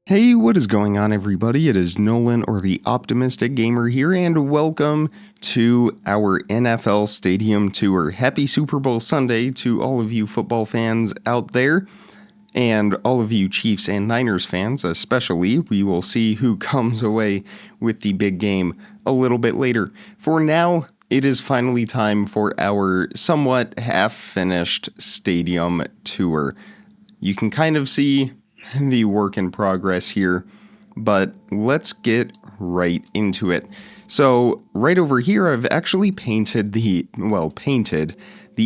Hey, what is going on, everybody? It is Nolan, or the Optimistic Gamer here, and welcome to our NFL Stadium Tour. Happy Super Bowl Sunday to all of you football fans out there, and all of you Chiefs and Niners fans especially. We will see who comes away with the big game a little bit later. For now, it is finally time for our somewhat half-finished stadium tour. You can kind of see the work in progress here, but let's get right into it. So right over here, I've actually painted the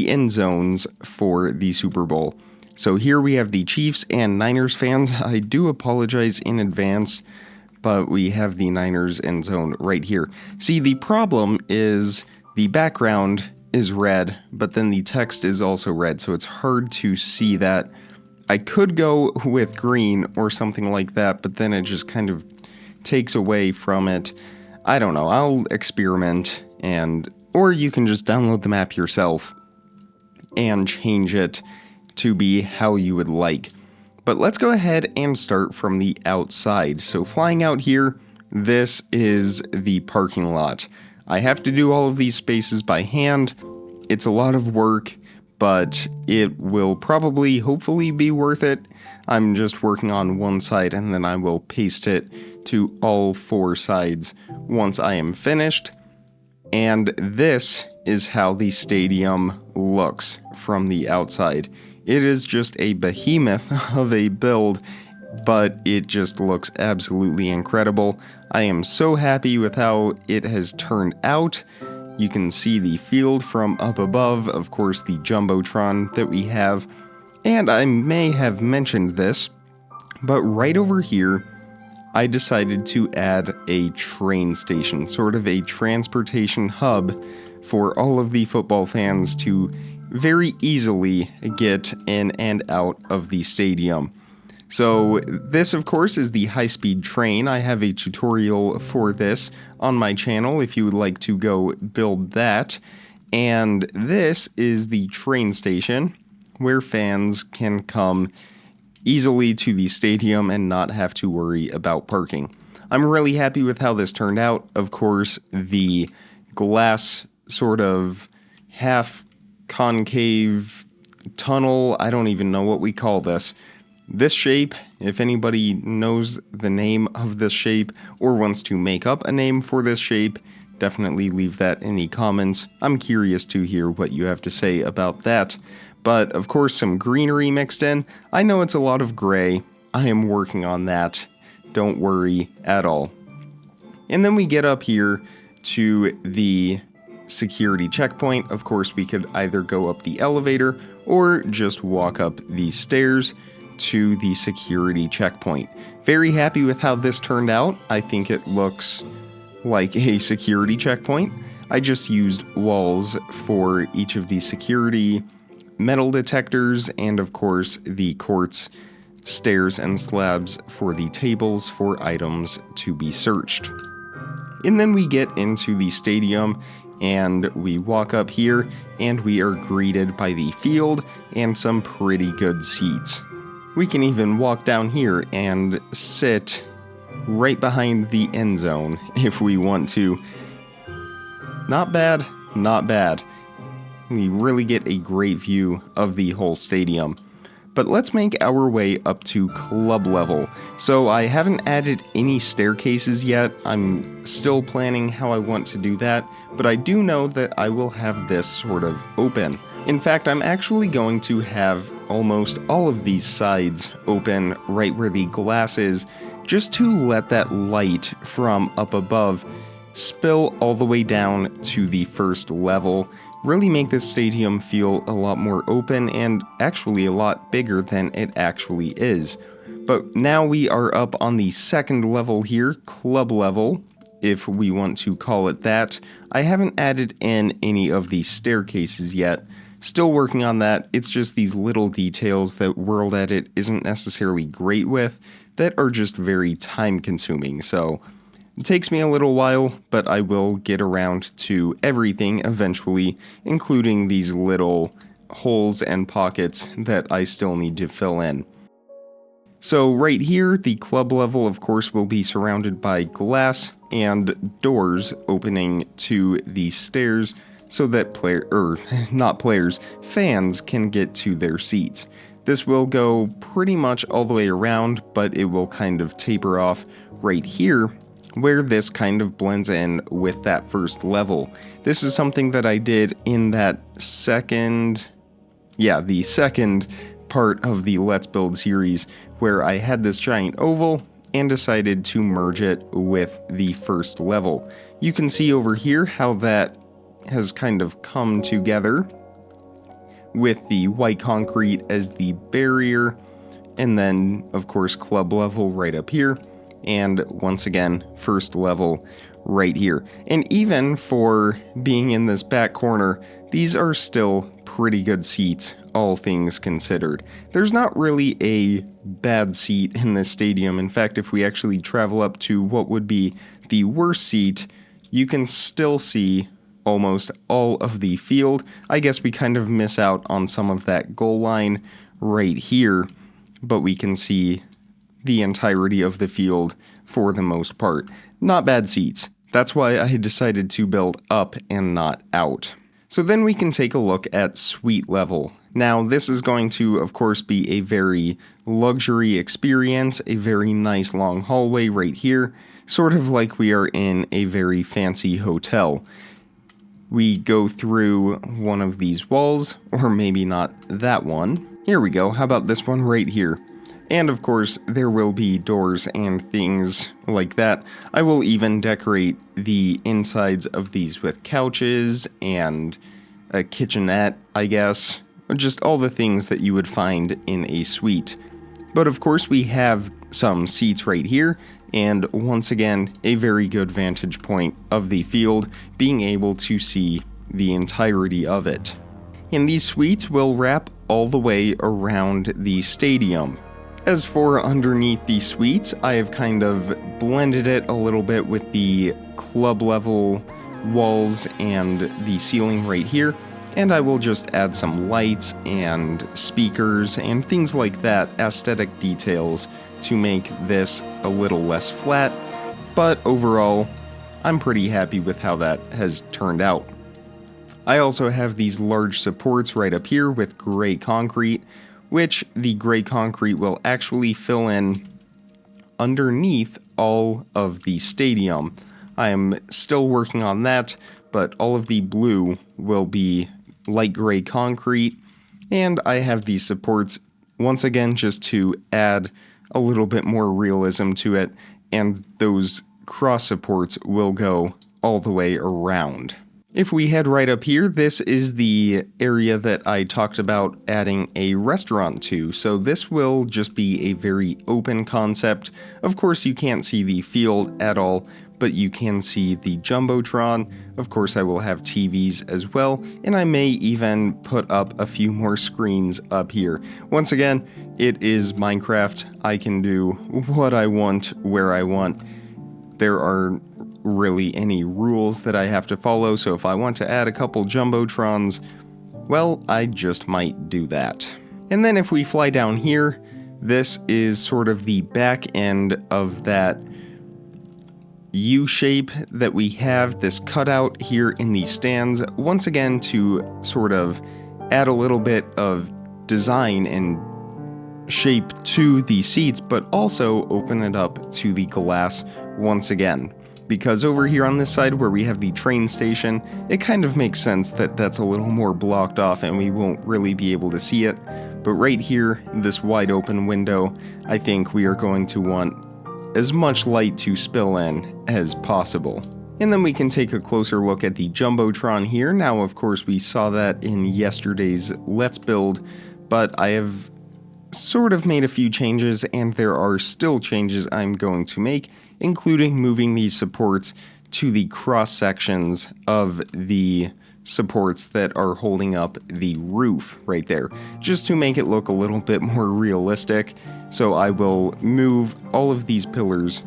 end zones for the Super Bowl. So here we have the Chiefs and Niners fans. I do apologize in advance, but we have the Niners end zone right here. See, the problem is the background is red, but then the text is also red, so it's hard to see that. I could go with green or something like that, but then it just kind of takes away from it. I don't know, I'll experiment, or you can just download the map yourself and change it to be how you would like. But let's go ahead and start from the outside. So flying out here, this is the parking lot. I have to do all of these spaces by hand. It's a lot of work, but it will probably, hopefully, be worth it. I'm just working on one side, and then I will paste it to all four sides once I am finished. And this is how the stadium looks from the outside. It is just a behemoth of a build, but it just looks absolutely incredible. I am so happy with how it has turned out. You can see the field from up above, of course the Jumbotron that we have, and I may have mentioned this, but right over here, I decided to add a train station, sort of a transportation hub for all of the football fans to very easily get in and out of the stadium. So this, of course, is the high-speed train. I have a tutorial for this on my channel if you would like to go build that. And this is the train station where fans can come easily to the stadium and not have to worry about parking. I'm really happy with how this turned out. Of course, the glass sort of half concave tunnel, I don't even know what we call this. This shape, if anybody knows the name of this shape or wants to make up a name for this shape, definitely leave that in the comments. I'm curious to hear what you have to say about that. But of course, some greenery mixed in. I know it's a lot of gray. I am working on that. Don't worry at all. And then we get up here to the security checkpoint. Of course, we could either go up the elevator or just walk up these stairs to the security checkpoint. Very happy with how this turned out. I think it looks like a security checkpoint. I just used walls for each of these security metal detectors, and of course the quartz stairs and slabs for the tables for items to be searched. And then we get into the stadium and we walk up here and we are greeted by the field and some pretty good seats. We can even walk down here and sit right behind the end zone if we want to. Not bad, not bad. We really get a great view of the whole stadium. But let's make our way up to club level. So I haven't added any staircases yet. I'm still planning how I want to do that, but I do know that I will have this sort of open. In fact, I'm actually going to have almost all of these sides open right where the glass is, just to let that light from up above spill all the way down to the first level. Really make this stadium feel a lot more open and actually a lot bigger than it actually is. But now we are up on the second level here, club level, if we want to call it that. I haven't added in any of the staircases yet. Still working on that. It's just these little details that World Edit isn't necessarily great with that are just very time consuming. So it takes me a little while, but I will get around to everything eventually, including these little holes and pockets that I still need to fill in. So right here, the club level, of course, will be surrounded by glass and doors opening to the stairs so that fans can get to their seats. This will go pretty much all the way around, but it will kind of taper off right here, where this kind of blends in with that first level. This is something that I did in that the second part of the Let's Build series, where I had this giant oval and decided to merge it with the first level. You can see over here how that has kind of come together with the white concrete as the barrier, and then of course club level right up here, and once again first level right here. And even for being in this back corner, these are still pretty good seats, all things considered. There's not really a bad seat in this stadium. In fact, if we actually travel up to what would be the worst seat, you can still see almost all of the field. I guess we kind of miss out on some of that goal line right here, but we can see the entirety of the field for the most part. Not bad seats. That's why I decided to build up and not out. So then we can take a look at suite level. Now this is going to, of course, be a very luxury experience, a very nice long hallway right here, sort of like we are in a very fancy hotel. We go through one of these walls, or maybe not that one. Here we go, how about this one right here? And of course, there will be doors and things like that. I will even decorate the insides of these with couches and a kitchenette, I guess. Just all the things that you would find in a suite. But of course, we have some seats right here, and once again, a very good vantage point of the field, being able to see the entirety of it. And these suites will wrap all the way around the stadium. As for underneath the suites, I have kind of blended it a little bit with the club level walls and the ceiling right here, and I will just add some lights and speakers and things like that, aesthetic details, to make this a little less flat, but overall, I'm pretty happy with how that has turned out. I also have these large supports right up here with gray concrete, which the gray concrete will actually fill in underneath all of the stadium. I am still working on that, but all of the blue will be light gray concrete, and I have these supports once again just to add a little bit more realism to it, and those cross supports will go all the way around. If we head right up here, this is the area that I talked about adding a restaurant to. So this will just be a very open concept. Of course, you can't see the field at all, but you can see the Jumbotron. Of course, I will have TVs as well, and I may even put up a few more screens up here. Once again, it is Minecraft. I can do what I want, where I want. There are really any rules that I have to follow, so if I want to add a couple Jumbotrons, well, I just might do that. And then if we fly down here, this is sort of the back end of that U shape that we have, this cutout here in the stands, once again to sort of add a little bit of design and shape to the seats, but also open it up to the glass once again. Because over here on this side where we have the train station, it kind of makes sense that that's a little more blocked off and we won't really be able to see it. But right here, this wide open window, I think we are going to want as much light to spill in as possible. And then we can take a closer look at the Jumbotron here. Now, of course, we saw that in yesterday's Let's Build, but I have sort of made a few changes, and there are still changes I'm going to make, including moving these supports to the cross sections of the supports that are holding up the roof right there, just to make it look a little bit more realistic. So I will move all of these pillars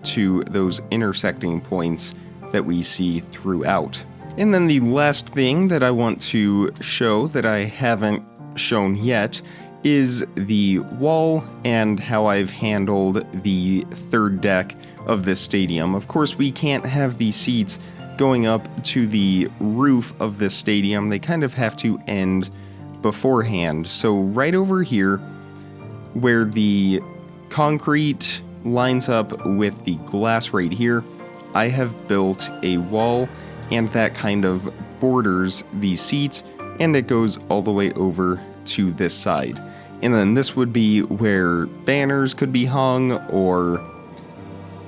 to those intersecting points that we see throughout. And then the last thing that I want to show that I haven't shown yet is the wall and how I've handled the third deck of this stadium. Of course, we can't have the seats going up to the roof of this stadium. They kind of have to end beforehand. So right over here, where the concrete lines up with the glass right here, I have built a wall, and that kind of borders the seats, and it goes all the way over to this side. And then this would be where banners could be hung, or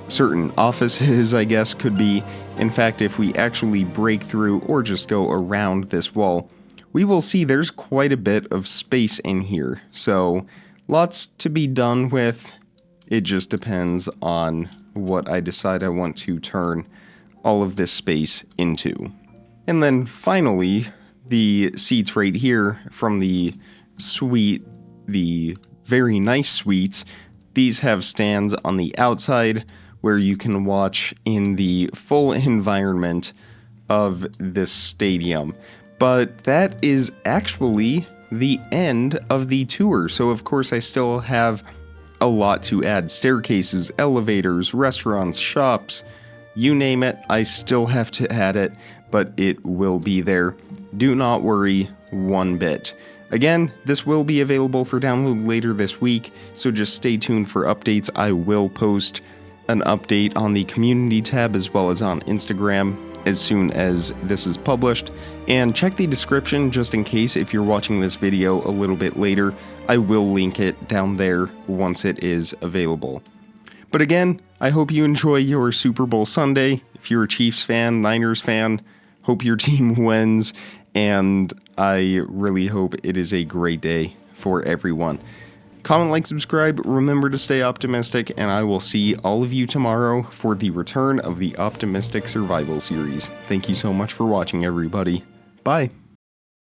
certain offices, I guess, could be. In fact, if we actually break through or just go around this wall, we will see there's quite a bit of space in here. So lots to be done with. It just depends on what I decide I want to turn all of this space into. And then finally, the seats right here from the suite, the very nice suites, these have stands on the outside where you can watch in the full environment of this stadium. But that is actually the end of the tour. So of course I still have a lot to add. Staircases, elevators, restaurants, shops, you name it, I still have to add it, but it will be there. Do not worry one bit. Again, this will be available for download later this week, so just stay tuned for updates. I will post an update on the community tab as well as on Instagram as soon as this is published. And check the description just in case if you're watching this video a little bit later. I will link it down there once it is available. But again, I hope you enjoy your Super Bowl Sunday. If you're a Chiefs fan, Niners fan, hope your team wins, and I really hope it is a great day for everyone. Comment, like, subscribe, remember to stay optimistic, and I will see all of you tomorrow for the return of the Optimistic Survival Series. Thank you so much for watching, everybody. Bye.